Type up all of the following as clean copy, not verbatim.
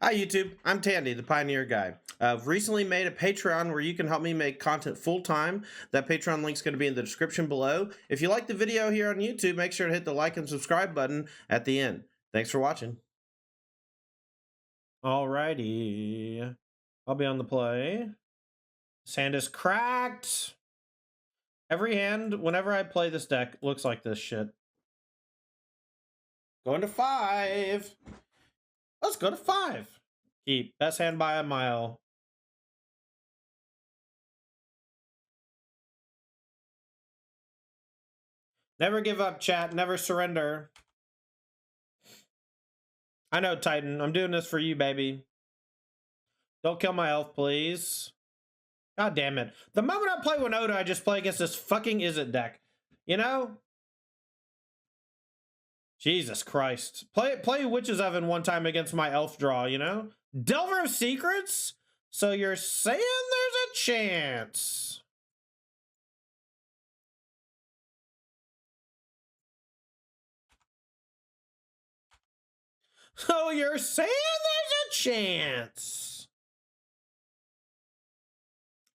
Hi YouTube, I'm Tandy, the Pioneer Guy. I've recently made a Patreon where you can help me make content full-time. That Patreon link's going to be in the description below. If you like the video here on YouTube, make sure to hit the like and subscribe button at the end. Thanks for watching. Alrighty. I'll be on the play. Sand is cracked. Every hand, whenever I play this deck, looks like this shit. Going to 5. Let's go to 5. Keep. Best hand by a mile. Never give up, chat. Never surrender. I know, Titan. I'm doing this for you, baby. Don't kill my elf, please. God damn it. The moment I play Winota, I just play against this fucking Is-It deck. You know? Jesus Christ. Play Witch's Oven one time against my elf draw, you know? Delver of Secrets? So you're saying there's a chance. So you're saying there's a chance.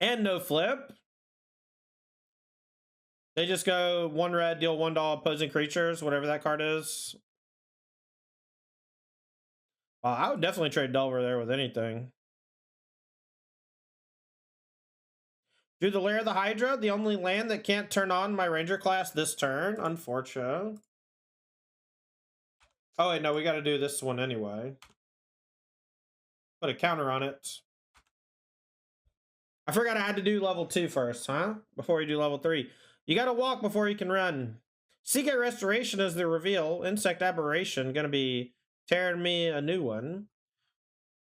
And no flip. They just go 1 red, deal $1 opposing creatures, whatever that card is. I would definitely trade Delver there with anything. Drew the Lair of the Hydra, the only land that can't turn on my Ranger class this turn. Unfortunate. Oh wait, no, we gotta do this one anyway. Put a counter on it. I forgot I had to do level 2 first, huh? Before you do level 3. You gotta walk before you can run. Seagate Restoration is the reveal. Insect Aberration, gonna be tearing me a new one.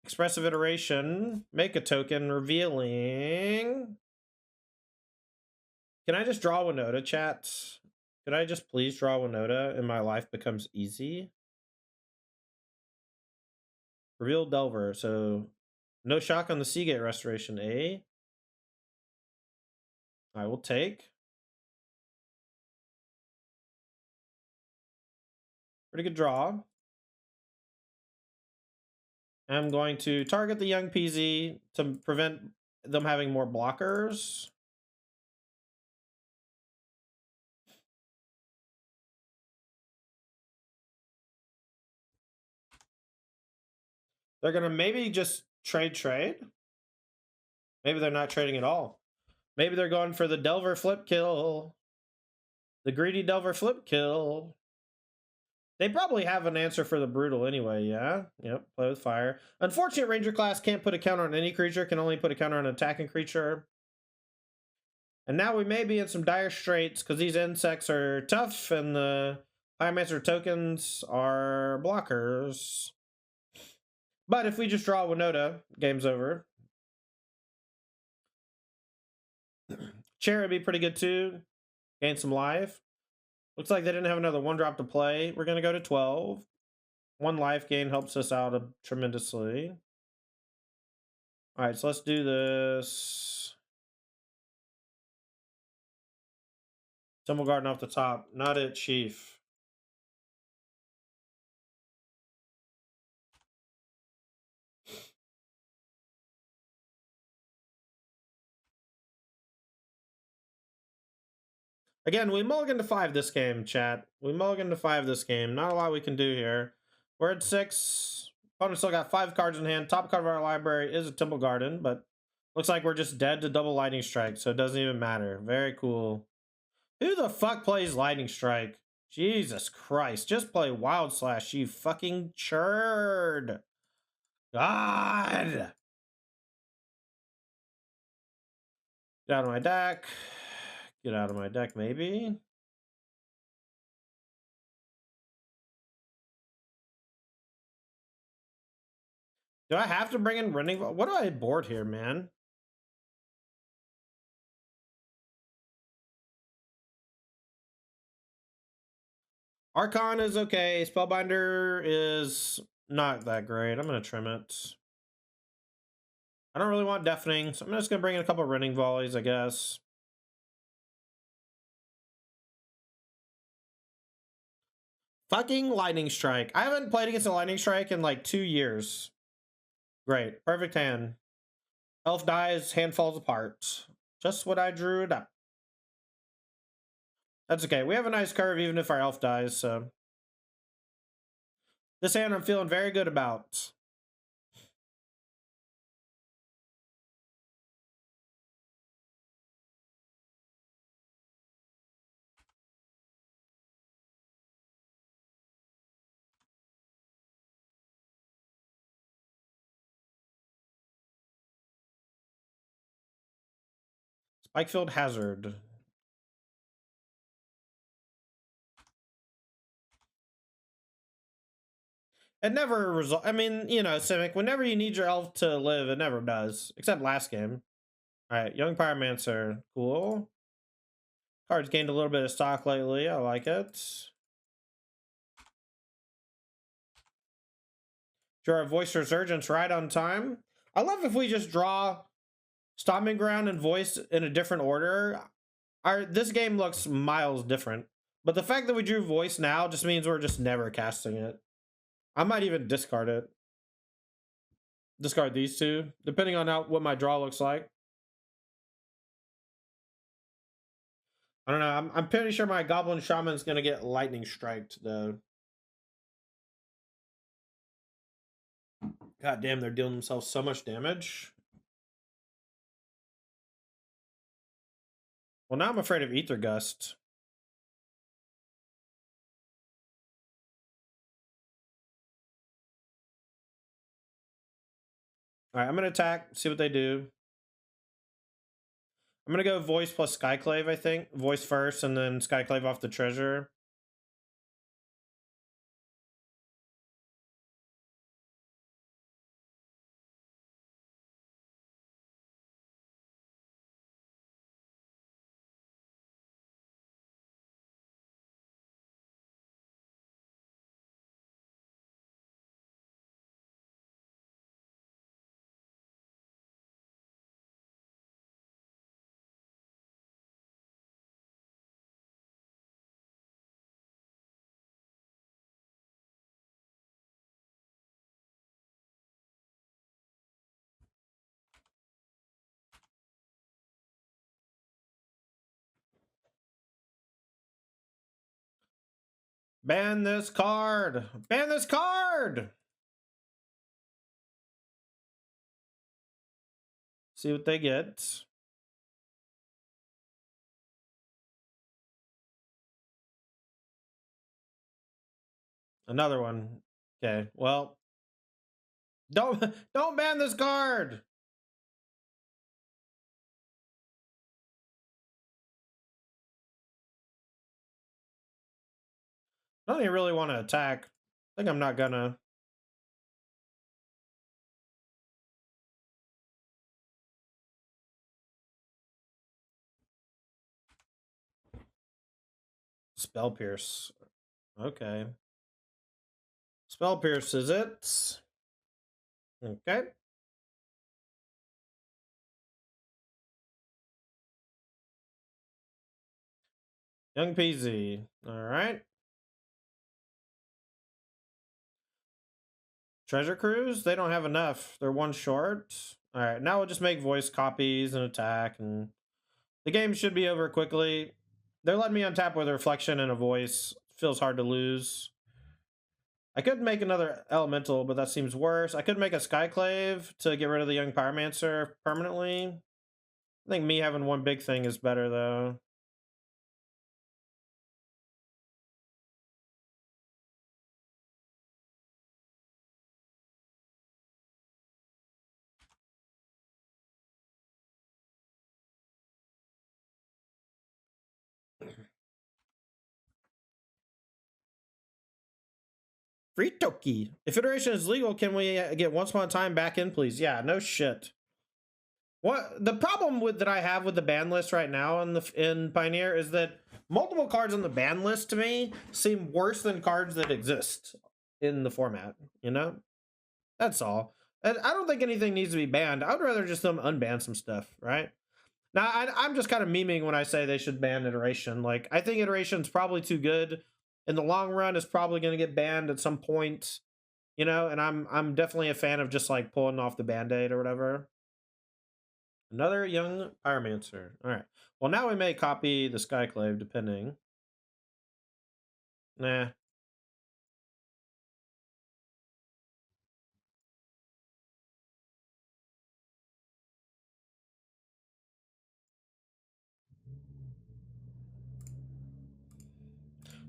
Expressive Iteration, make a token, revealing. Can I just draw Winota, chat? Could I just please draw Winota and my life becomes easy? Reveal Delver, so no shock on the Seagate Restoration, eh? I will take. Pretty good draw. I'm going to target the young PZ to prevent them having more blockers. They're going to maybe just trade. Maybe they're not trading at all. Maybe they're going for the Delver flip kill. The greedy Delver flip kill. They probably have an answer for the Brutal anyway, yeah? Yep, play with fire. Unfortunate Ranger class can't put a counter on any creature, can only put a counter on an attacking creature. And now we may be in some dire straits because these insects are tough and the Pyromancer tokens are blockers. But if we just draw Winota, game's over. Chair would be pretty good too. Gain some life. Looks like they didn't have another 1-drop to play. We're going to go to 12. 1 life gain helps us out tremendously. Alright, so let's do this. Temple Garden off the top. Not it, Chief. Again, we mulligan to 5 this game, chat. We mulligan to 5 this game. Not a lot we can do here. We're at 6. Opponent still got 5 cards in hand. Top card of our library is a Temple Garden, but looks like we're just dead to double Lightning Strike, so it doesn't even matter. Very cool. Who the fuck plays Lightning Strike? Jesus Christ. Just play Wild Slash, you fucking churd. God. Get out of my deck. Get out of my deck, maybe. Do I have to bring in Rending? What do I board here, man? Archon is okay. Spellbinder is not that great. I'm going to trim it. I don't really want Deafening, so I'm just going to bring in a couple Rending Volleys, I guess. Fucking Lightning Strike. I haven't played against a Lightning Strike in like 2 years. Great. Perfect hand. Elf dies, hand falls apart. Just what I drew it up. That's okay. We have a nice curve even if our elf dies, so. This hand I'm feeling very good about. Spikefield Hazard. It never result. I mean, you know, Simic, whenever you need your elf to live, it never does. Except last game. Alright, Young Pyromancer. Cool. Card's gained a little bit of stock lately. I like it. Draw a Voice Resurgence right on time. I love if we just draw Stomping Ground and Voice in a different order. This game looks miles different. But the fact that we drew Voice now just means we're just never casting it. I might even discard it. Discard these two, depending on what my draw looks like. I don't know. I'm pretty sure my Goblin Shaman's gonna get lightning striked though. God damn, they're dealing themselves so much damage. Well, now I'm afraid of Ether Gust. All right, I'm gonna attack. See what they do. I'm gonna go Voice plus Skyclave. I think Voice first, and then Skyclave off the treasure. Ban this card! Ban this card! See what they get. Another one. Okay, well. Don't ban this card! I don't even really want to attack. I think I'm not gonna. Spell Pierce. Okay. Spell Pierce is it. Okay. Young Peasy. Alright. Treasure Cruise? They don't have enough. They're one short. Alright, now we'll just make voice copies and attack, and the game should be over quickly. They're letting me untap with a reflection and a voice. Feels hard to lose. I could make another elemental, but that seems worse. I could make a Skyclave to get rid of the Young Pyromancer permanently. I think me having one big thing is better, though. Free Toki. If iteration is legal, can we get once upon a time back in, please? Yeah, no shit. What the problem with that I have with the ban list right now in Pioneer is that multiple cards on the ban list to me seem worse than cards that exist in the format. You know, that's all. And I don't think anything needs to be banned. I would rather just them unban some stuff, right? Now I'm just kind of memeing when I say they should ban iteration. Like I think iteration's probably too good. In the long run, it's probably going to get banned at some point. you know, and I'm definitely a fan of just like pulling off the band-aid or whatever. Another young pyromancer. All right. Well, now we may copy the skyclave, depending. Nah.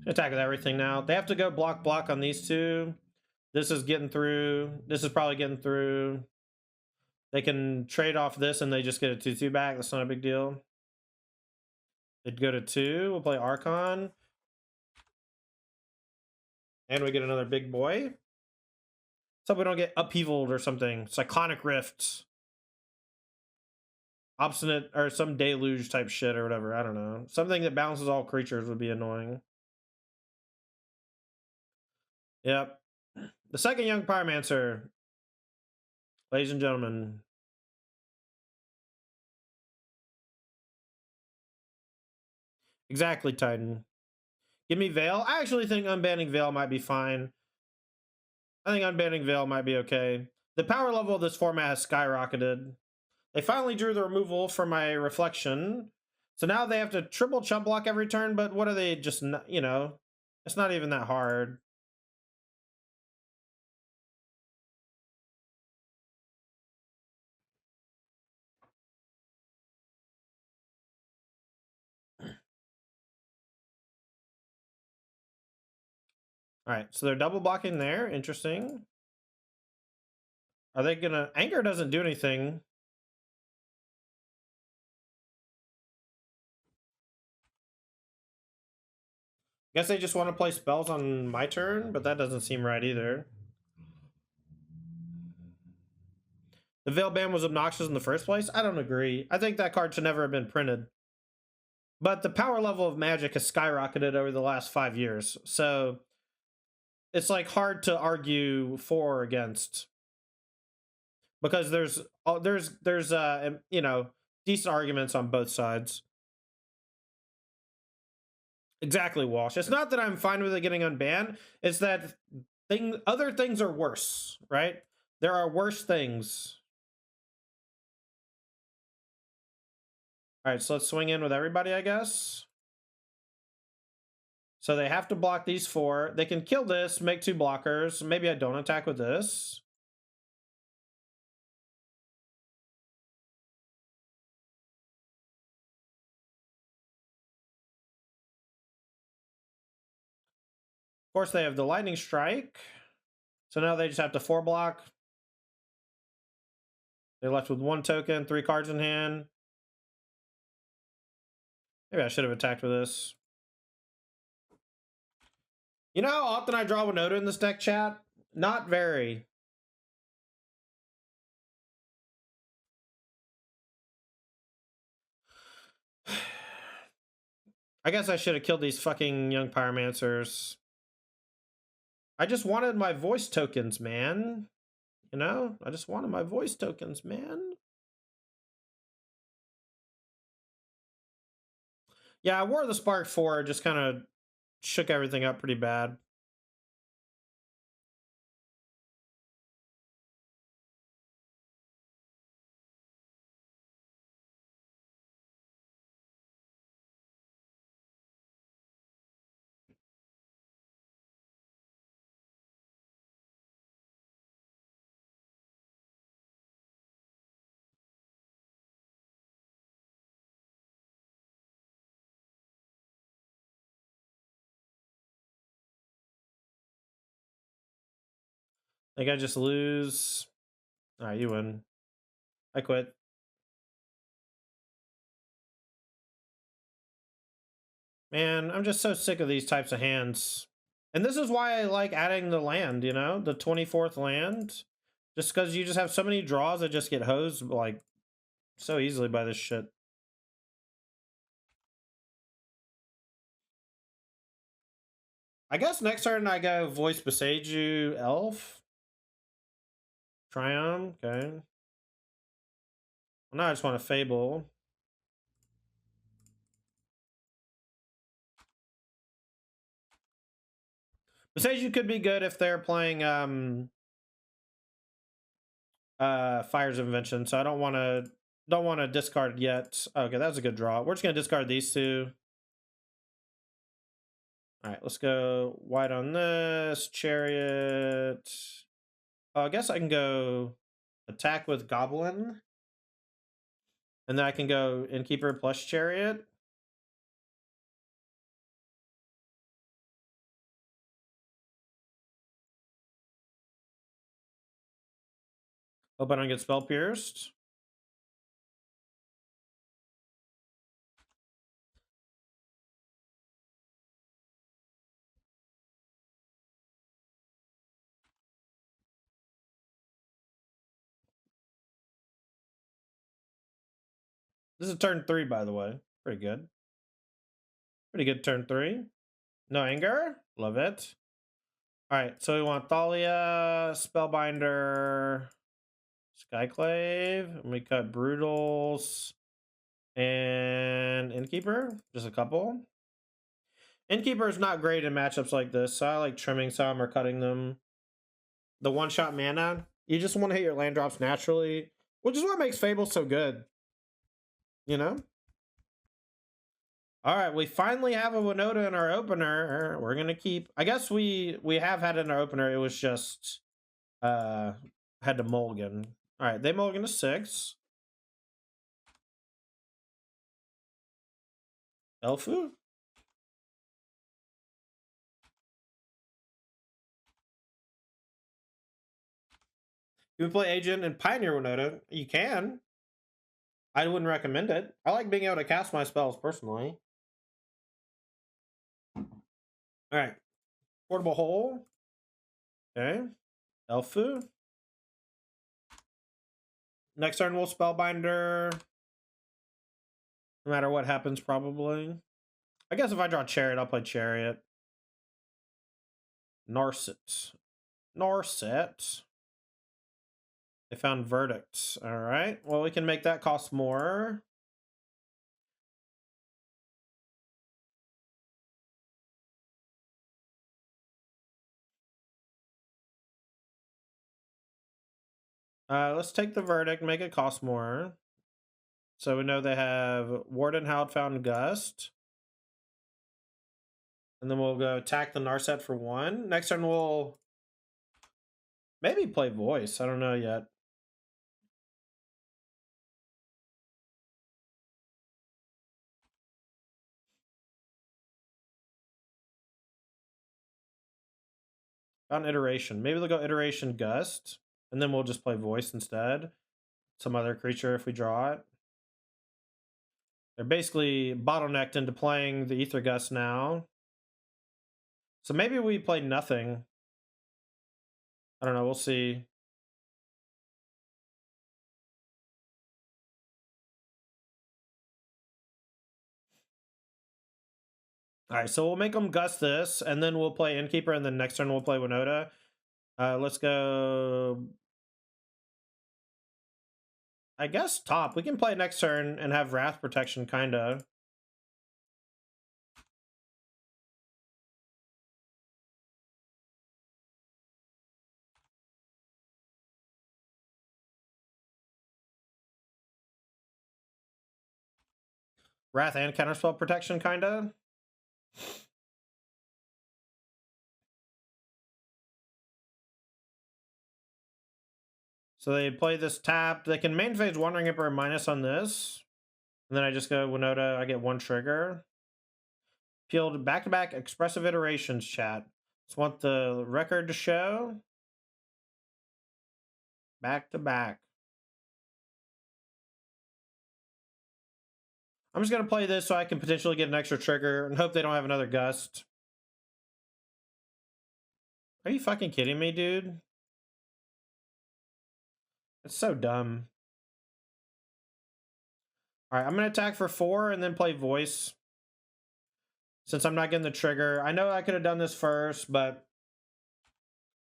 Attack with everything now. They have to go block on these two. This is getting through. This is probably getting through. They can trade off this and they just get a 2/2 back. That's not a big deal. They'd go to 2. We'll play Archon. And we get another big boy. So we don't get upheavaled or something. Cyclonic Rift. Obstinate or some deluge type shit or whatever. I don't know. Something that balances all creatures would be annoying. Yep. The second young pyromancer. Ladies and gentlemen. Exactly, Titan. Give me Veil. I actually think unbanning Veil might be fine. I think unbanning Veil might be okay. The power level of this format has skyrocketed. They finally drew the removal for my reflection. So now they have to triple chump block every turn, but what are they just, you know, it's not even that hard. All right, so they're double blocking there. Interesting. Are they gonna... Anger doesn't do anything. Guess they just want to play spells on my turn, but that doesn't seem right either. The Veil Ban was obnoxious in the first place? I don't agree. I think that card should never have been printed. But the power level of Magic has skyrocketed over the last 5 years. So it's like hard to argue for or against. Because there's you know, decent arguments on both sides. Exactly, Walsh. It's not that I'm fine with it getting unbanned. It's that other things are worse, right? There are worse things. All right, so let's swing in with everybody, I guess. So they have to block these 4. They can kill this, make 2 blockers. Maybe I don't attack with this. Of course, they have the lightning strike. So now they just have to 4 block. They're left with 1 token, 3 cards in hand. Maybe I should have attacked with this. You know how often I draw Winota in this deck, chat? Not very. I guess I should have killed these fucking young pyromancers. I just wanted my voice tokens, man. You know? I just wanted my voice tokens, man. Yeah, War of the Spark 4 just kind of shook everything up pretty bad. I think I just lose. All right, you win. I quit. Man, I'm just so sick of these types of hands. And this is why I like adding the land, you know? The 24th land. Just because you just have so many draws that just get hosed, like, so easily by this shit. I guess next turn I go Voice Beseiju Elf. Triumph, okay. Well, now I just want to Fable. Beseiju could be good if they're playing Fire's Invention, so I don't want to discard yet. Okay, that's a good draw. We're just gonna discard these two. All right, let's go white on this Chariot. Oh, I guess I can go attack with Goblin, and then I can go Innkeeper plus Chariot. Hope I don't get spell pierced. This is turn 3, by the way. Pretty good. Pretty good turn 3. No anger. Love it. All right, so we want Thalia, Spellbinder, Skyclave, and we cut Brutals and Innkeeper. Just a couple. Innkeeper is not great in matchups like this, so I like trimming some or cutting them. The one-shot mana, you just want to hit your land drops naturally, which is what makes Fable so good. You know? All right, we finally have a Winota in our opener. We're gonna keep. I guess we have had it in our opener. It was just had to mulligan. All right, they mulligan to 6. Elfu. You can play Agent and Pioneer Winota. You can. I wouldn't recommend it. I like being able to cast my spells personally. All right, Portable Hole. Okay, Elfu. Next turn we'll Spellbinder. No matter what happens, probably. I guess if I draw Chariot, I'll play Chariot. Narset. Narset. They found Verdict. All right. Well, we can make that cost more. Let's take the Verdict, make it cost more. So we know they have Warden Howd found Gust. And then we'll go attack the Narset for 1. Next turn we'll maybe play Voice. I don't know yet. Found Iteration. Maybe they'll go Iteration Gust. And then we'll just play Voice instead. Some other creature if we draw it. They're basically bottlenecked into playing the Ether Gust now. So maybe we play nothing. I don't know. We'll see. All right, so we'll make them Gust this, and then we'll play Innkeeper, and then next turn we'll play Winota. Let's go. I guess top. We can play next turn and have Wrath Protection, kinda. Wrath and Counterspell Protection, kinda. So they play this tap. They can main phase Wandering Emperor minus on this. And then I just go Winota. I get 1 trigger. Peeled back-to-back expressive iterations, chat. Just want the record to show. Back-to-back. I'm just going to play this so I can potentially get an extra trigger and hope they don't have another Gust. Are you fucking kidding me, dude? It's so dumb. All right, I'm going to attack for 4 and then play Voice. Since I'm not getting the trigger. I know I could have done this first, but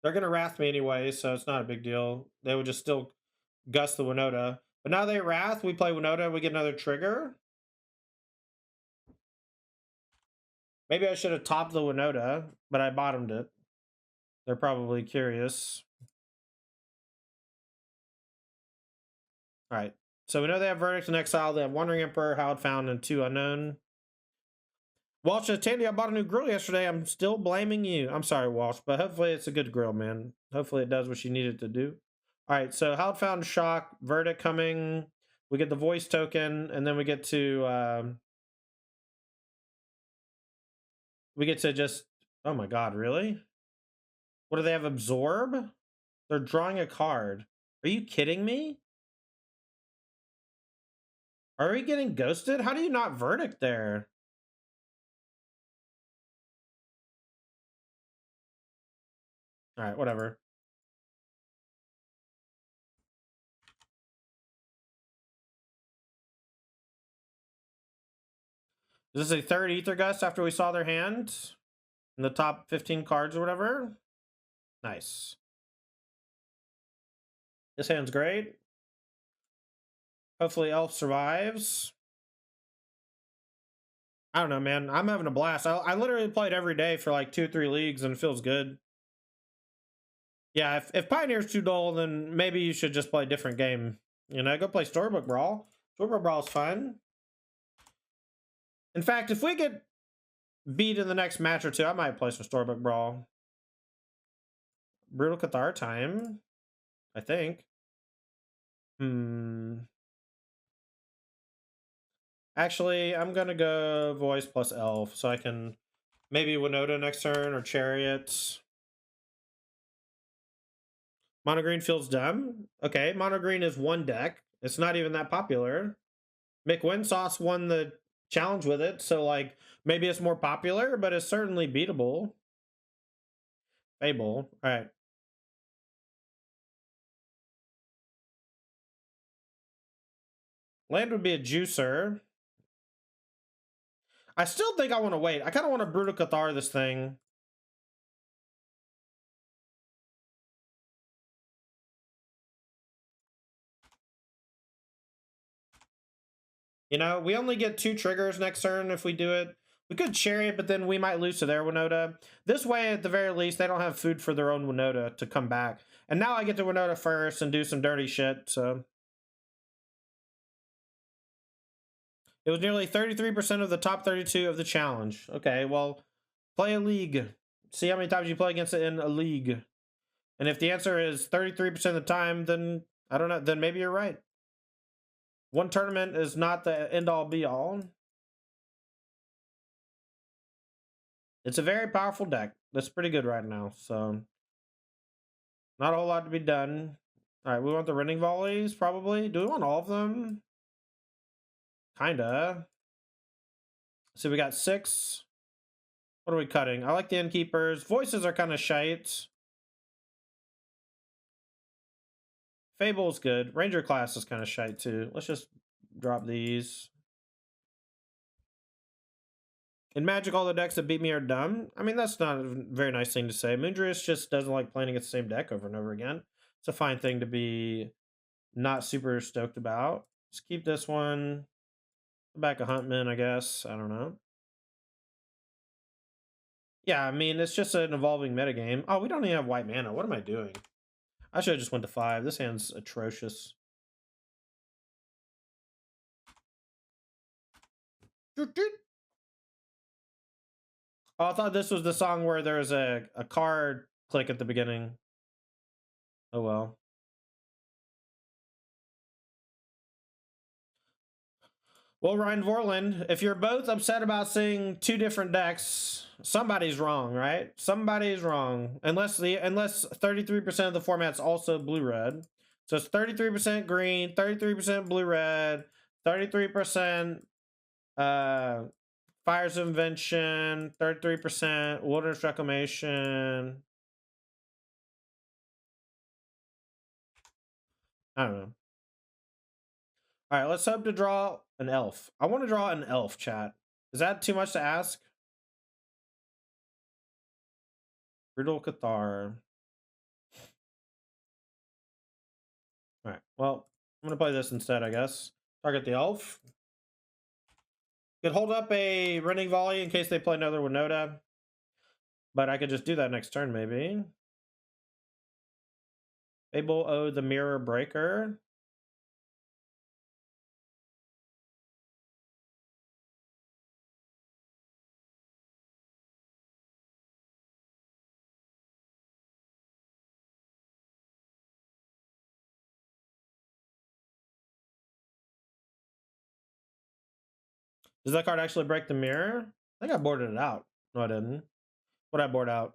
they're going to Wrath me anyway, so it's not a big deal. They would just still Gust the Winota. But now they Wrath, we play Winota, we get another trigger. Maybe I should have topped the Winota, but I bottomed it. They're probably curious. All right. So we know they have Verdict and Exile. They have Wandering Emperor, Howled Found, and 2 Unknown. Walsh says, Tandy, I bought a new grill yesterday. I'm still blaming you. I'm sorry, Walsh, but hopefully it's a good grill, man. Hopefully it does what you need it to do. All right, so Howled Found, Shock, Verdict coming. We get the voice token, and then we get to just, oh my god, really? What do they have, Absorb? They're drawing a card. Are you kidding me? Are we getting ghosted? How do you not Verdict there? All right, whatever. Is this a third Ether Gust after we saw their hand? In the top 15 cards or whatever? Nice. This hand's great. Hopefully Elf survives. I don't know, man. I'm having a blast. I literally played every day for like 2 or 3 leagues and it feels good. Yeah, if Pioneer's too dull, then maybe you should just play a different game. You know, go play Storybook Brawl. Storybook Brawl is fun. In fact, if we get beat in the next match or 2, I might play some Storybook Brawl. Brutal Cathar time, I think. Actually, I'm gonna go Voice plus Elf, so I can maybe Winota next turn or Chariot. Mono Green feels dumb. Okay, Mono Green is one deck. It's not even that popular. McWinsauce won the challenge with it, so like maybe it's more popular, but it's certainly beatable. Fable. All right. Land would be a juicer. I still think I want to wait. I kind of want to Brutal Cathar this thing. You know, we only get 2 triggers next turn if we do it. We could Chariot, but then we might lose to their Winota. This way, at the very least, they don't have food for their own Winota to come back. And now I get to Winota first and do some dirty shit, so. It was nearly 33% of the top 32 of the challenge. Okay, well, play a league. See how many times you play against it in a league. And if the answer is 33% of the time, then I don't know, then maybe you're right. One tournament is not the end-all be-all. It's a very powerful deck. That's pretty good right now, so not a whole lot to be done. All right, we want the Rending Volleys, probably. Do we want all of them? Kinda. So we got 6. What are we cutting? I like the Innkeepers. Voices are kind of shite. Fable's good. Ranger class is kind of shite too. Let's just drop these. In Magic, all the decks that beat me are dumb. I mean, that's not a very nice thing to say. Moondrius just doesn't like playing against the same deck over and over again. It's a fine thing to be not super stoked about. Let's keep this one. Back a Huntman, I guess. I don't know. Yeah, I mean, it's just an evolving metagame. Oh, we don't even have white mana. What am I doing? I should have just went to 5. This hand's atrocious. Oh, I thought this was the song where there's a card click at the beginning. Oh well. Well, Ryan Vorland, if you're both upset about seeing 2 different decks, somebody's wrong, right? Somebody's wrong. Unless 33% of the format's also blue-red. So it's 33% green, 33% blue-red, 33% Fires of Invention, 33% Wilderness Reclamation. I don't know. All right, let's hope to draw an elf. I want to draw an elf, chat. Is that too much to ask? Brutal Cathar. All right, well, I'm going to play this instead, I guess. Target the elf. Could hold up a Rending Volley in case they play another Winota. But I could just do that next turn, maybe. Fable, oh, the Mirror Breaker. Does that card actually break the mirror? I think I boarded it out. No, I didn't. What did I board out?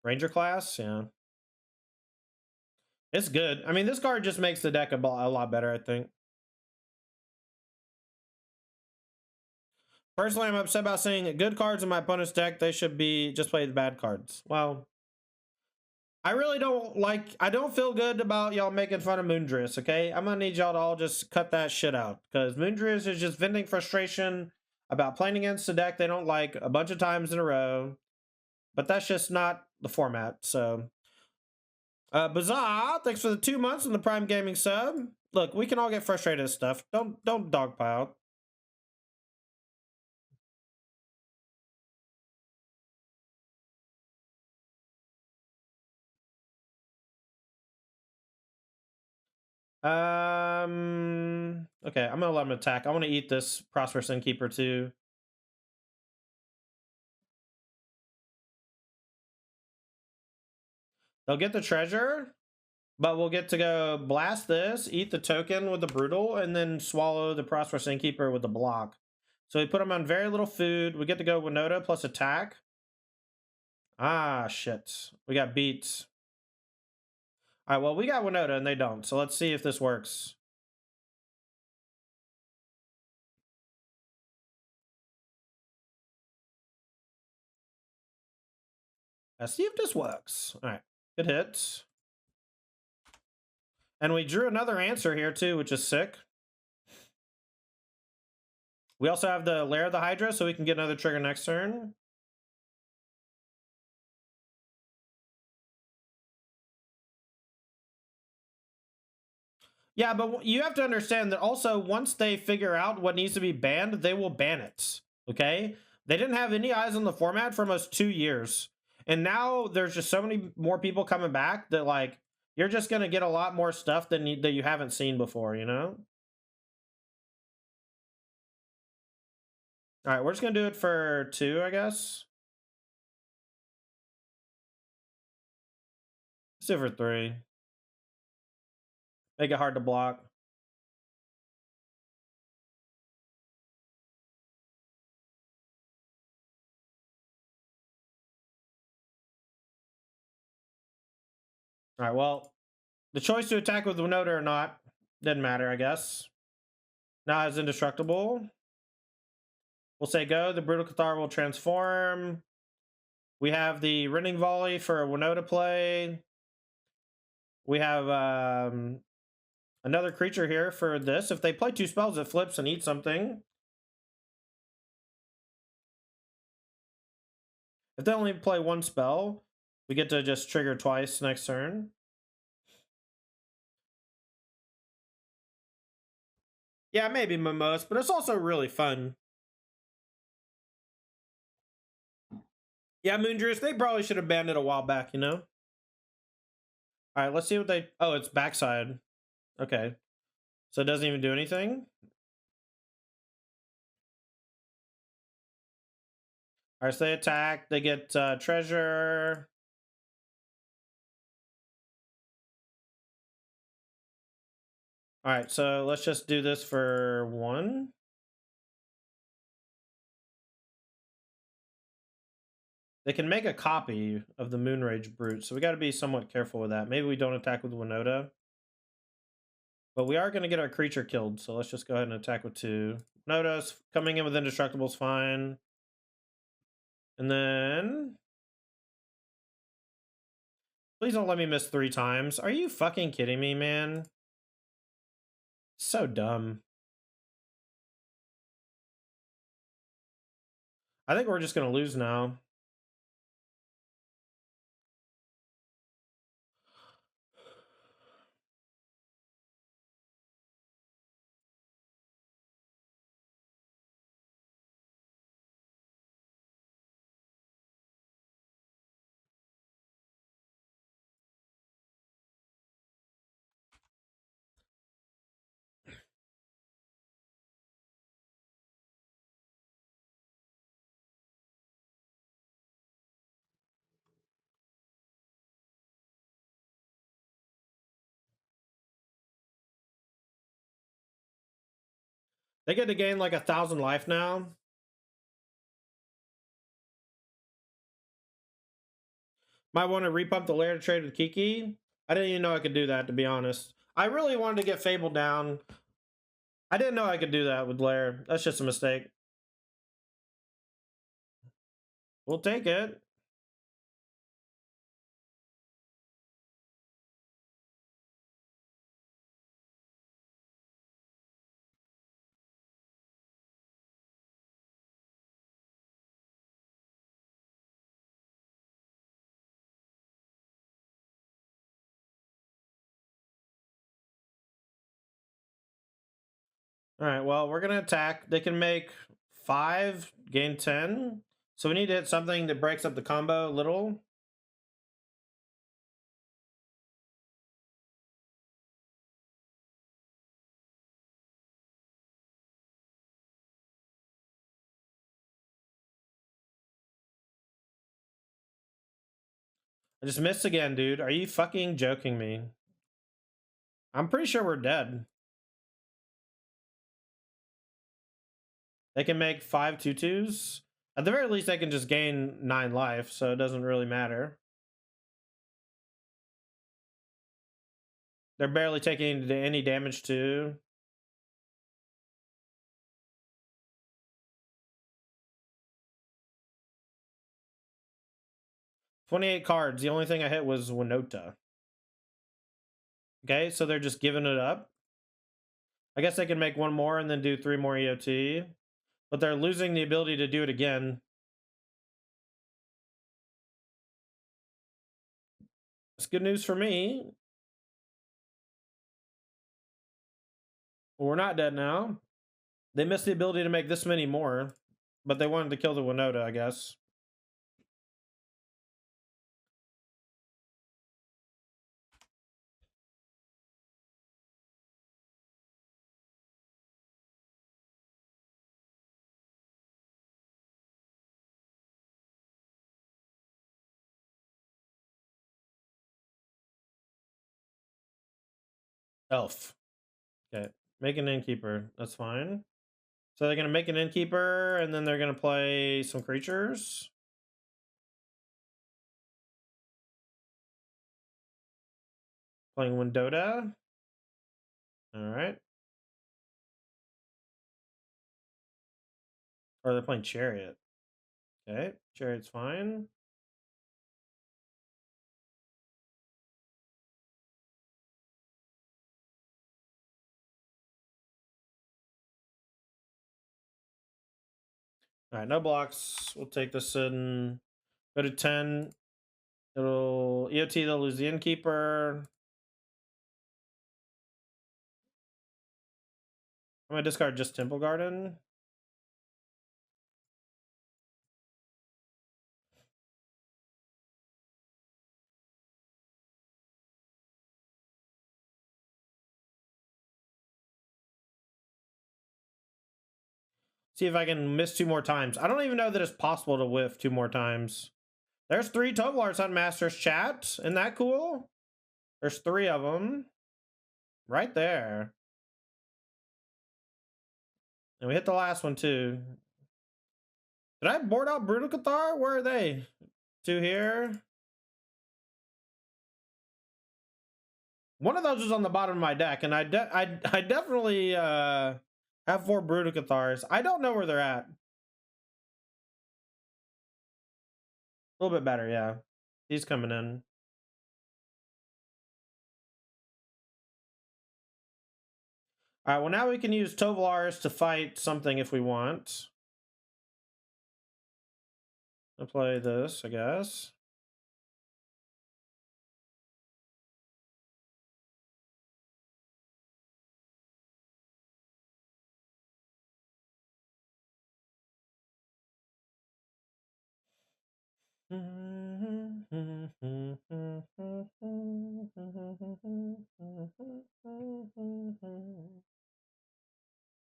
Ranger class? Yeah. It's good. I mean, this card just makes the deck a lot better, I think. Personally, I'm upset about seeing good cards in my opponent's deck. They should be just play the bad cards. Well, I really don't like, I don't feel good about y'all making fun of Moondris, okay? I'm gonna need y'all to all just cut that shit out, because Moondris is just venting frustration about playing against a deck they don't like a bunch of times in a row. But that's just not the format, so. Bazaar, thanks for the 2 months on the Prime Gaming sub. Look, we can all get frustrated at stuff. Don't dogpile. Okay, I'm gonna let him attack. I want to eat this Prosperous Innkeeper too. They'll get the treasure, but we'll get to go blast this, eat the token with the Brutal, and then swallow the Prosperous Innkeeper with the block. So we put them on very little food. We get to go Winota plus attack. Ah, shit. We got beat. All right, well, we got Winota and they don't. So let's see if this works. Let's see if this works. All right, it hits. And we drew another answer here too, which is sick. We also have the Lair of the Hydra, so we can get another trigger next turn. Yeah, but you have to understand that also once they figure out what needs to be banned, they will ban it, okay? They didn't have any eyes on the format for almost 2 years. And now there's just so many more people coming back that, like, you're just going to get a lot more stuff that you haven't seen before, you know? All right, we're just going to do it for 2, I guess. Let's do it for 3. Make it hard to block. All right, well, the choice to attack with Winota or not didn't matter, I guess. Now it's indestructible. We'll say go. The Brutal Cathar will transform. We have the Rending Volley for Winota play. We have another creature here for this. If they play 2 spells, it flips and eats something. If they only play 1 spell, we get to just trigger twice next turn. Yeah, maybe Mimos, but it's also really fun. Yeah, Moondris, they probably should have banned it a while back, you know? All right, let's see what they... Oh, it's backside. Okay. So it doesn't even do anything? All right, so they attack. They get treasure. All right, so let's just do this for 1. They can make a copy of the Moonrage Brute, so we got to be somewhat careful with that. Maybe we don't attack with Winota. But we are going to get our creature killed, so let's just go ahead and attack with 2. Winota's coming in with Indestructible's fine. And then... Please don't let me miss 3 times. Are you fucking kidding me, man? So dumb. I think we're just going to lose now. They get to gain like 1,000 life now. Might want to repump the lair to trade with Kiki. I didn't even know I could do that, to be honest. I really wanted to get Fable down. I didn't know I could do that with lair. That's just a mistake. We'll take it. All right, well, we're gonna attack. They can make 5, gain 10. So we need to hit something that breaks up the combo a little. I just missed again, dude. Are you fucking joking me? I'm pretty sure we're dead. They can make 5 2/2s. At the very least, they can just gain 9 life, so it doesn't really matter. They're barely taking any damage too. $28 cards. The only thing I hit was Winota. Okay, so they're just giving it up. I guess they can make 1 more and then do 3 more EOT. But they're losing the ability to do it again. That's good news for me. Well, we're not dead now. They missed the ability to make this many more. But they wanted to kill the Winota, I guess. Elf. Okay. Make an innkeeper. That's fine. So they're going to make an innkeeper, and then they're going to play some creatures. Playing Winota. Alright. Or they're playing Chariot. Okay. Chariot's fine. Alright, no blocks. We'll take this in. Go to 10. It'll EOT, they'll lose the innkeeper. I'm gonna discard just Temple Garden. See if I can miss 2 more times. I don't even know that it's possible to whiff 2 more times. There's 3 Tovolars on Master's chat. Isn't that cool? There's 3 of them. Right there. And we hit the last one too. Did I board out Brutal Cathar? Where are they? 2 here. One of those is on the bottom of my deck, and I definitely have 4 Brutal Cathars. I don't know where they're at. A little bit better, yeah. He's coming in. Alright, well now we can use Tovolars to fight something if we want. I'll play this, I guess.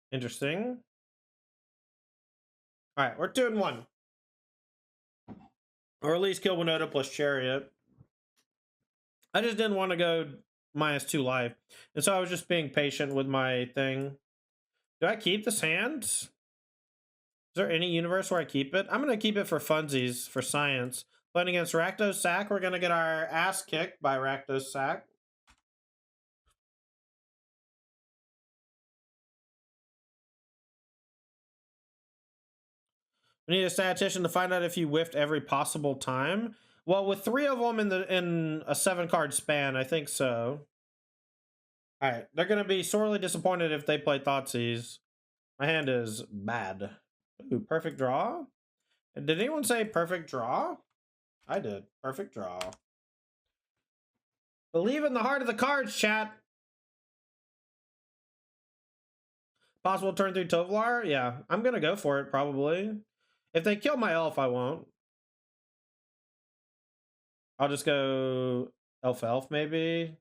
Interesting. Alright, we're 2-1. Or at least kill Winota plus Chariot. I just didn't want to go -2 life. And so I was just being patient with my thing. Do I keep this hand? Is there any universe where I keep it? I'm gonna keep it for funsies, for science. Playing against Rakdos Sack, we're gonna get our ass kicked by Rakdos Sack. We need a statistician to find out if you whiffed every possible time. Well, with 3 of them in a 7-card span, I think so. All right, they're gonna be sorely disappointed if they play Thoughtseize. My hand is bad. Ooh, perfect draw. Did anyone say perfect draw? I did. Perfect draw. Believe in the heart of the cards, chat. Possible turn 3 Tovolar? Yeah, I'm gonna go for it, probably. If they kill my elf, I won't. I'll just go elf, maybe.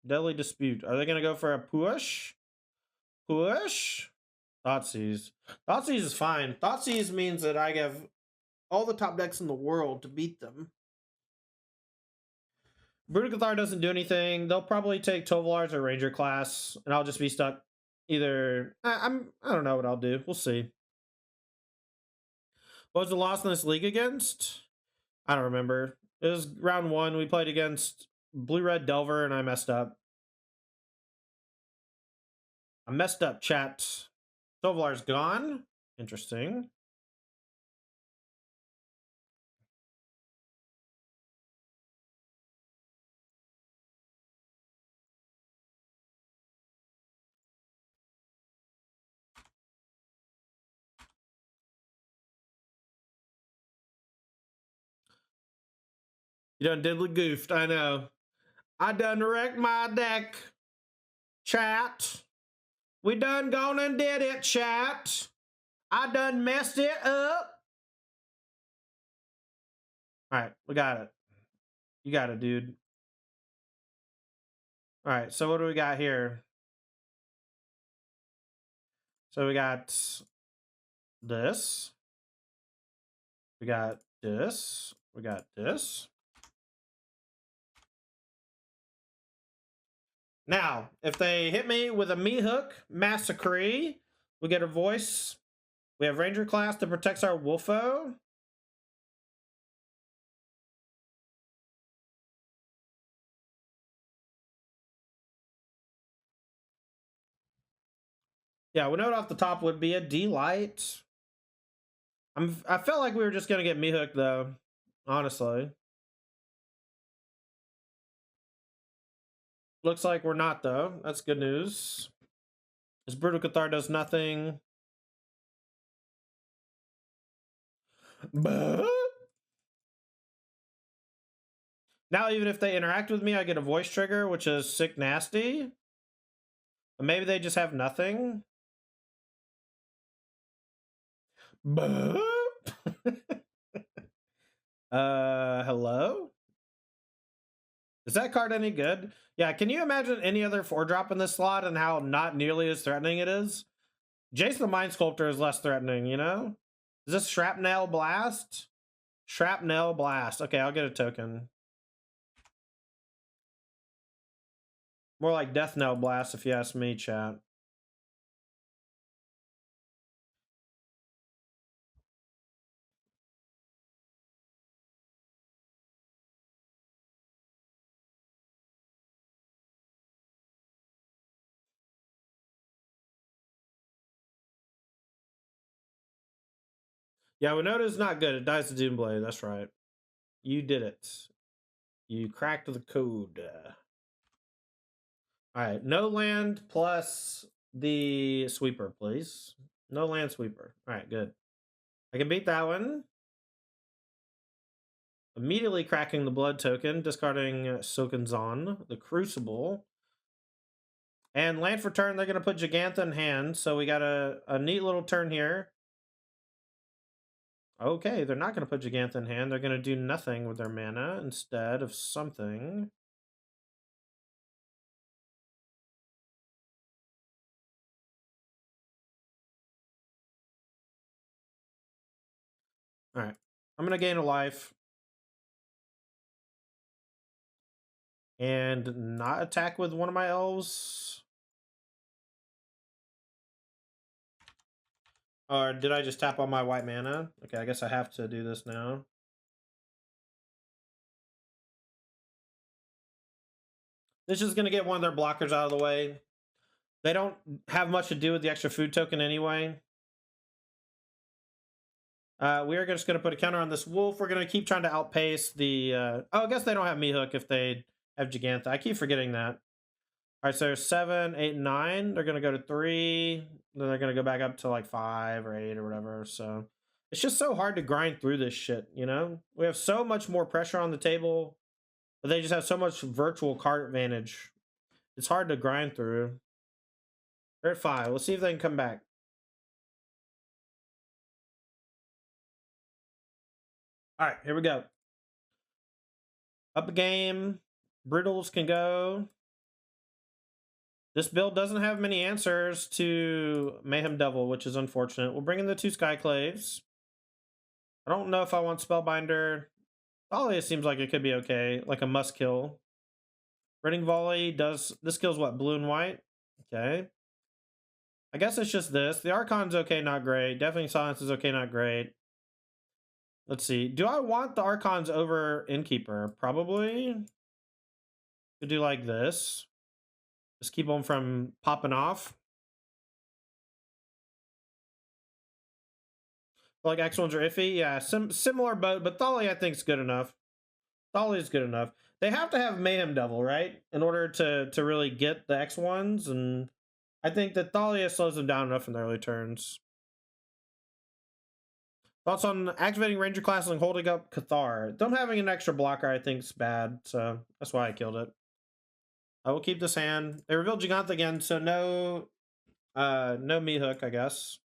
Deadly Dispute. Are they gonna go for a push? Push? Thoughtseize. Thoughtseize is fine. Thoughtseize means that I have all the top decks in the world to beat them. Brutal doesn't do anything. They'll probably take Tovolars or Ranger class, and I'll just be stuck either. I don't know what I'll do. We'll see. What was the loss in this league against? I don't remember. It was round 1. We played against Blue Red Delver, and I messed up. I messed up, chat. Tovolar's gone. Interesting. You done diddly goofed, I know. I done wrecked my deck. Chat. We done gone and did it, chat. I done messed it up. Alright, we got it. You got it, dude. Alright, so what do we got here? So we got this. We got this. We got this. Now, if they hit me with a me hook, massacre, we get a voice. We have Ranger class that protects our Wolfo. Yeah, Winota off the top would be a delight. I felt like we were just gonna get me hooked though, honestly. Looks like we're not though. That's good news. This Brutal Cathar does nothing. But now even if they interact with me, I get a voice trigger, which is sick nasty. But maybe they just have nothing. But hello? Is that card any good? Yeah, can you imagine any other 4-drop in this slot and how not nearly as threatening it is? Jason the Mind Sculptor is less threatening, you know? Is this Shrapnel Blast? Shrapnel Blast. Okay, I'll get a token. More like Death Knell Blast if you ask me, chat. Yeah, Winota's not good. It dies to Doomblade. That's right. You did it. You cracked the code. Alright, no land plus the sweeper, please. No land sweeper. Alright, good. I can beat that one. Immediately cracking the blood token, discarding Silkenzon, the Crucible. And land for turn, they're going to put Gigantha in hand, so we got a neat little turn here. Okay, they're not going to put Gigantha in hand. They're going to do nothing with their mana instead of something. Alright, I'm going to gain a life. And not attack with one of my elves. Or did I just tap on my white mana? Okay, I guess I have to do this now. This is going to get one of their blockers out of the way. They don't have much to do with the extra food token anyway. We are just going to put a counter on this wolf. We're going to keep trying to outpace the... oh, I guess they don't have me hook if they have Gigantha. I keep forgetting that. All right, so there's 7, 8, 9. They're going to go to 3. Then they're going to go back up to like 5 or 8 or whatever. So it's just so hard to grind through this shit, you know? We have so much more pressure on the table, but they just have so much virtual card advantage. It's hard to grind through. They're at 5. We'll see if they can come back. All right, here we go. Up a game. Brittles can go. This build doesn't have many answers to Mayhem Devil, which is unfortunate. We'll bring in the 2 Skyclaves. I don't know if I want Spellbinder. Volley seems like it could be okay, like a must kill. Running Volley does... This kills what, blue and white? Okay. I guess it's just this. The Archon's okay, not great. Deafening Silence is okay, not great. Let's see. Do I want the Archons over Innkeeper? Probably. Could do like this. Just keep them from popping off. Like X1s are iffy. Yeah, similar boat, but Thalia I think is good enough. Thalia is good enough. They have to have Mayhem Devil, right? In order to really get the X1s, and I think that Thalia slows them down enough in the early turns. Thoughts on activating Ranger class and holding up Cathar? Them having an extra blocker I think is bad, so that's why I killed it. I will keep this hand. They revealed Gigantha again, so no me hook, I guess.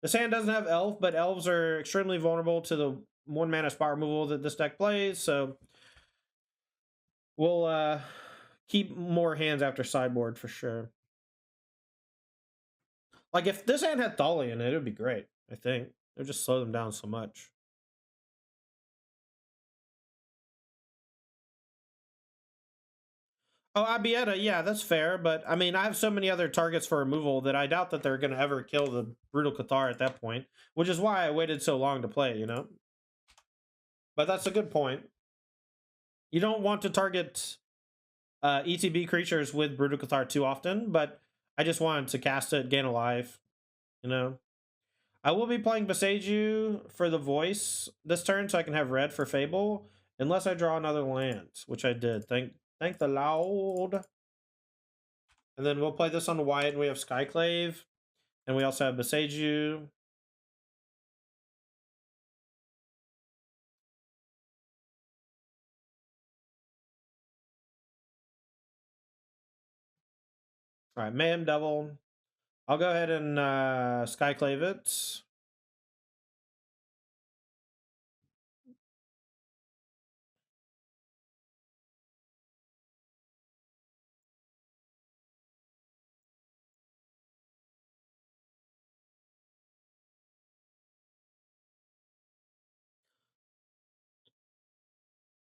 This hand doesn't have Elf, but Elves are extremely vulnerable to the 1 mana spot removal that this deck plays, so we'll keep more hands after sideboard for sure. Like, if this hand had Thalia in it, it would be great, I think. It would just slow them down so much. Oh, Abieta, yeah, that's fair, but I mean, I have so many other targets for removal that I doubt that they're going to ever kill the Brutal Cathar at that point, which is why I waited so long to play, you know? But that's a good point. You don't want to target ETB creatures with Brutal Cathar too often, but I just wanted to cast it, gain a life, you know? I will be playing Beseiju for the voice this turn so I can have red for Fable, unless I draw another land, which I did. Thank the Lord. And then we'll play this on white, and we have Skyclave, and we also have Beseiju. All right, Mayhem Devil. I'll go ahead and Skyclave it.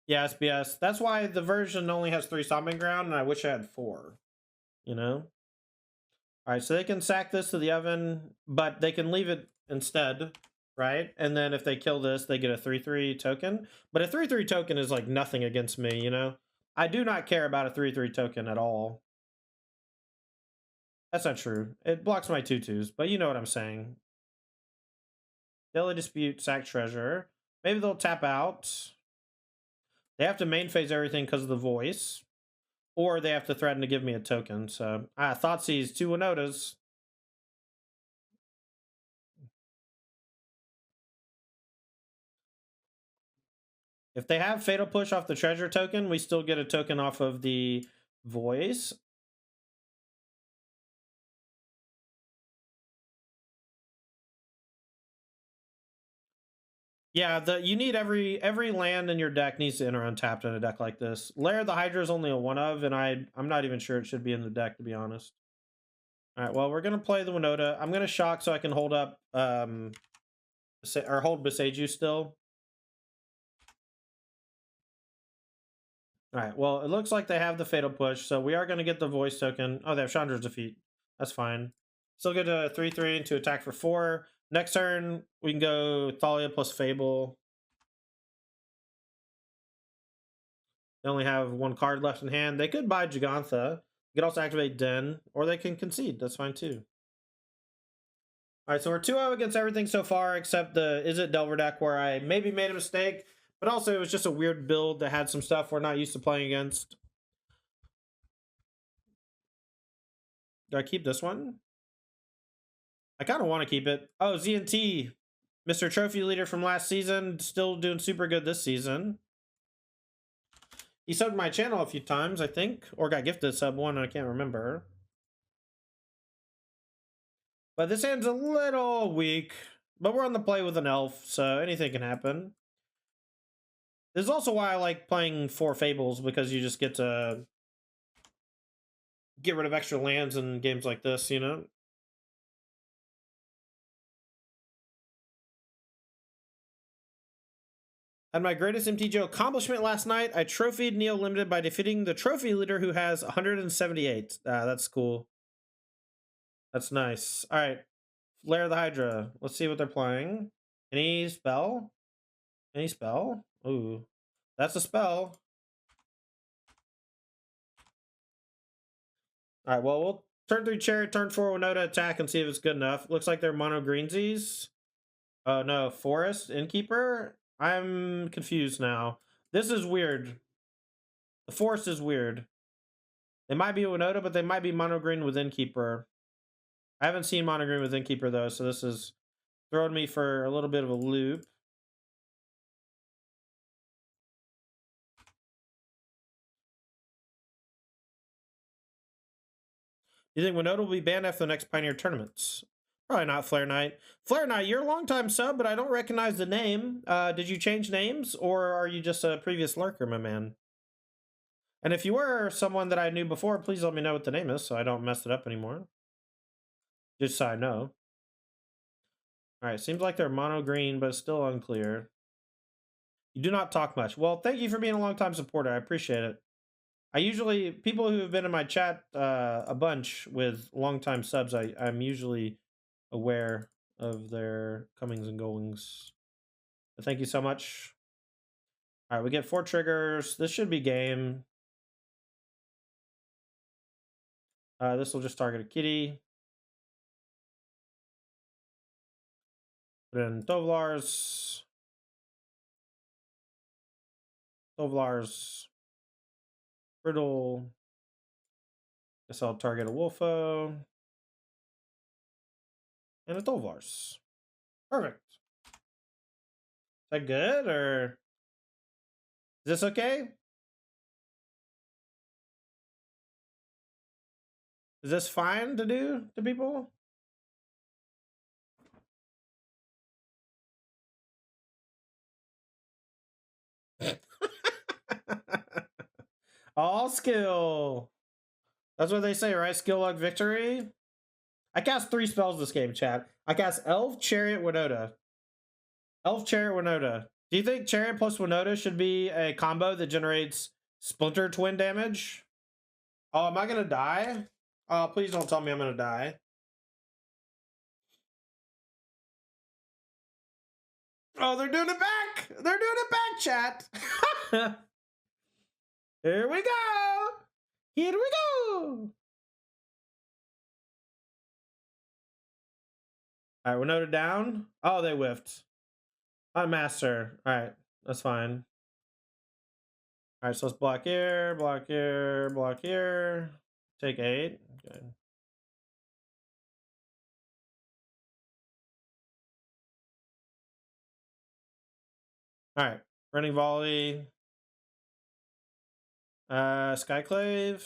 Yeah, SBS. That's why the version only has 3 Stomping Ground, and I wish I had 4. You know? Alright, so they can sack this to the oven, but they can leave it instead, right? And then if they kill this, they get a 3/3 token. But a 3/3 token is like nothing against me, you know? I do not care about a 3/3 token at all. That's not true. It blocks my 2/2s, but you know what I'm saying. Daily Dispute, sack Treasure. Maybe they'll tap out. They have to main phase everything because of the voice. Or they have to threaten to give me a token. So, Thoughtseize, 2 Winotas. If they have Fatal Push off the treasure token, we still get a token off of the voice. Yeah, you need every land in your deck needs to enter untapped in a deck like this. Lair of the Hydra is only a 1 of, and I'm not even sure it should be in the deck, to be honest. All right, well, we're gonna play the Winota. I'm gonna shock so I can hold up or hold Beseiju still. All right, well, it looks like they have the Fatal Push, so we are going to get the voice token. Oh, they have Chandra's Defeat. That's fine. Still get a 3/3 into attack for 4. Next turn, we can go Thalia plus Fable. They only have one card left in hand. They could buy Gigantha. They could also activate Den, or they can concede. That's fine too. All right, so we're 2-0 against everything so far except the Is It Delver deck, where I maybe made a mistake, but also it was just a weird build that had some stuff we're not used to playing against. Do I keep this one? I kind of want to keep it. Oh, ZNT, Mr. Trophy Leader from last season, still doing super good this season. He subbed my channel a few times, I think, or got gifted sub one, I can't remember. But this hand's a little weak, but we're on the play with an elf, so anything can happen. This is also why I like playing 4 Fables, because you just get to get rid of extra lands in games like this, you know? Had my greatest MTGO accomplishment last night. I trophied Neo Limited by defeating the trophy leader who has 178. That's cool. That's nice. All right. Flare of the Hydra. Let's see what they're playing. Any spell? Any spell? Ooh. That's a spell. Alright, well, we'll turn 3 Chariot, turn 4 Winota attack and see if it's good enough. Looks like they're mono greensies. Oh, no. Forest? Innkeeper? I'm confused now. This is weird. The forest is weird. They might be Winota, but they might be mono green with Innkeeper. I haven't seen mono green with Innkeeper, though, so this is throwing me for a little bit of a loop. You think Winota will be banned after the next Pioneer tournaments? Probably not, Flare Knight. Flare Knight, you're a long-time sub, but I don't recognize the name. Did you change names, or are you just a previous lurker, my man? And if you were someone that I knew before, please let me know what the name is so I don't mess it up anymore. Just so I know. Alright, seems like they're mono green, but still unclear. You do not talk much. Well, thank you for being a long-time supporter. I appreciate it. I usually, people who have been in my chat a bunch with long-time subs, I'm usually aware of their comings and goings. But thank you so much. All right, we get 4 triggers. This should be game. This will just target a kitty. Put in Tovlar's. Brittle. Guess I'll target a Wolfo. And a Tovlar's. Perfect. Is that good, or is this okay? Is this fine to do to people? All skill. That's what they say, right? Skill, luck, victory. I cast 3 spells this game, chat. I cast Elf, Chariot, Winota. Elf, Chariot, Winota. Do you think Chariot plus Winota should be a combo that generates Splinter Twin damage? Oh, am I gonna die? Oh, please don't tell me I'm gonna die. Oh, they're doing it back! They're doing it back, chat! Here we go! Here we go! Alright, Winota down. Oh, they whiffed. Unmaster. Alright, that's fine. Alright, so let's block here, block here, block here. Take 8. Okay. Alright, running volley. Skyclave.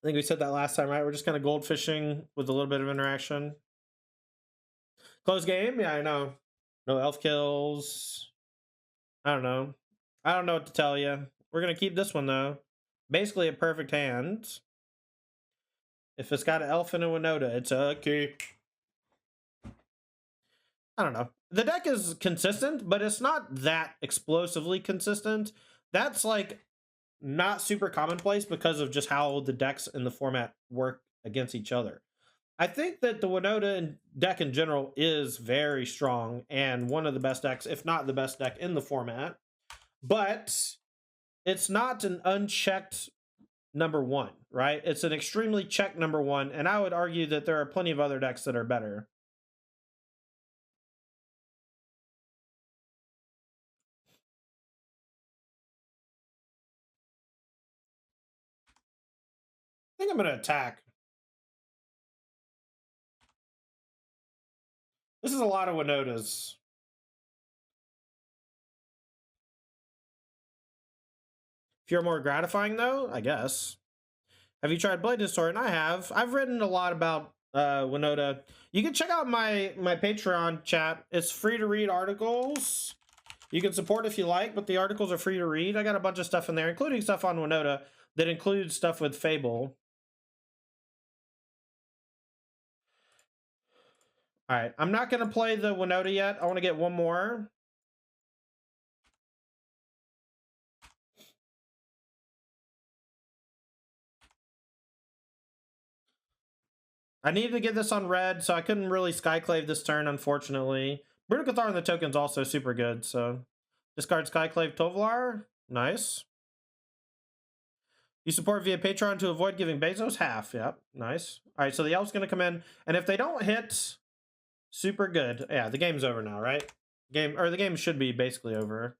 I think we said that last time, right? We're just kind of goldfishing with a little bit of interaction. Close game? Yeah, I know. No elf kills. I don't know. I don't know what to tell you. We're going to keep this one, though. Basically a perfect hand. If it's got an elf and a Winota, it's okay. I don't know. The deck is consistent, but it's not that explosively consistent. That's like not super commonplace because of just how the decks in the format work against each other. I think that the Winota deck in general is very strong and one of the best decks, if not the best deck in the format. But it's not an unchecked number one, right? It's an extremely checked number one, and I would argue that there are plenty of other decks that are better. I think I'm going to attack. This is a lot of Winotas. If you're more gratifying, though, I guess. Have you tried Blade Distortion? I have. I've written a lot about Winota. You can check out my Patreon chat. It's free to read articles. You can support if you like, but the articles are free to read. I got a bunch of stuff in there, including stuff on Winota that includes stuff with Fable. All right, I'm not going to play the Winota yet. I want to get one more. I needed to get this on red, so I couldn't really Skyclave this turn, unfortunately. Brutal Cathar and the token's also super good, so... Discard Skyclave Tovolar. Nice. You support via Patreon to avoid giving Bezos half. Yep, nice. Alright, so the elf's gonna come in, and if they don't hit... Super good. Yeah, the game's over now, right? The game should be basically over.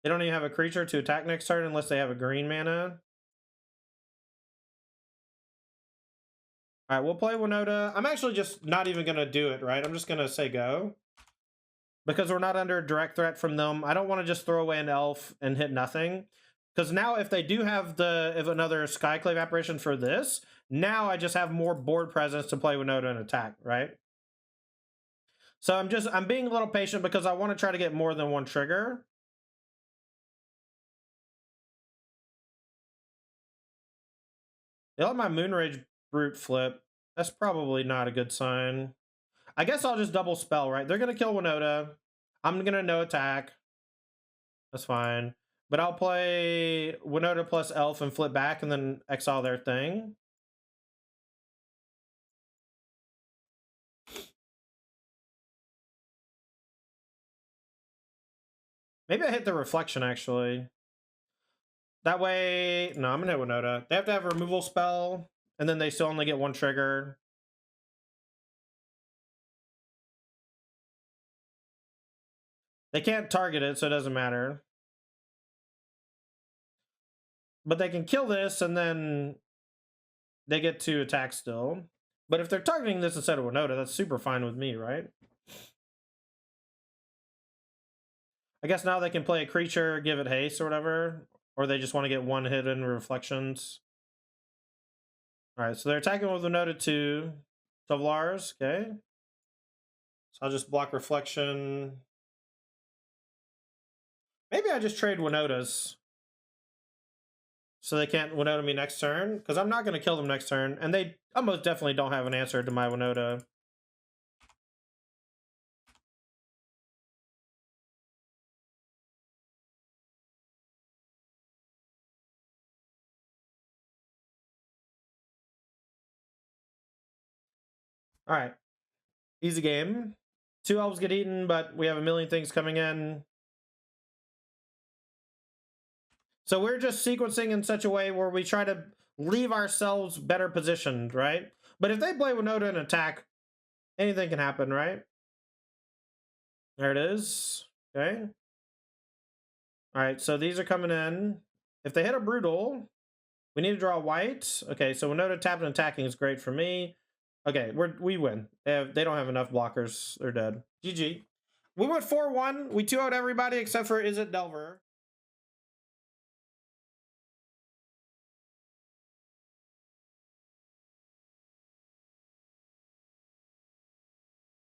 They don't even have a creature to attack next turn unless they have a green mana. Alright, we'll play Winota. I'm actually just not even going to do it, right? I'm just going to say go. Because we're not under direct threat from them. I don't want to just throw away an elf and hit nothing. Because now if they do have another Skyclave apparition for this, now I just have more board presence to play Winota and attack, right? So I'm being a little patient because I want to try to get more than one trigger. They let my Moonrage Brute flip. That's probably not a good sign. I guess I'll just double spell, right? They're going to kill Winota. I'm going to no attack. That's fine. But I'll play Winota plus Elf and flip back and then exile their thing. Maybe I hit the Reflection, actually. That way... No, I'm going to hit Winota. They have to have a removal spell, and then they still only get one trigger. They can't target it, so it doesn't matter. But they can kill this, and then they get to attack still. But if they're targeting this instead of Winota, that's super fine with me, right? I guess now they can play a creature, give it haste or whatever. Or they just want to get one hit in Reflections. Alright, so they're attacking with Winota 2. Tovolars, okay. So I'll just block Reflection. Maybe I just trade Winotas. So they can't Winota me next turn. Because I'm not going to kill them next turn. And they almost definitely don't have an answer to my Winota. Alright. Easy game. 2 elves get eaten, but we have a million things coming in. So we're just sequencing in such a way where we try to leave ourselves better positioned, right? But if they play Winota and attack, anything can happen, right? There it is. Okay. Alright, so these are coming in. If they hit a Brutal, we need to draw white. Okay, so Winota tapped and attacking is great for me. Okay, we win. They don't have enough blockers. They're dead. GG. We went 4-1. We 2-0'd everybody except for Is It Delver.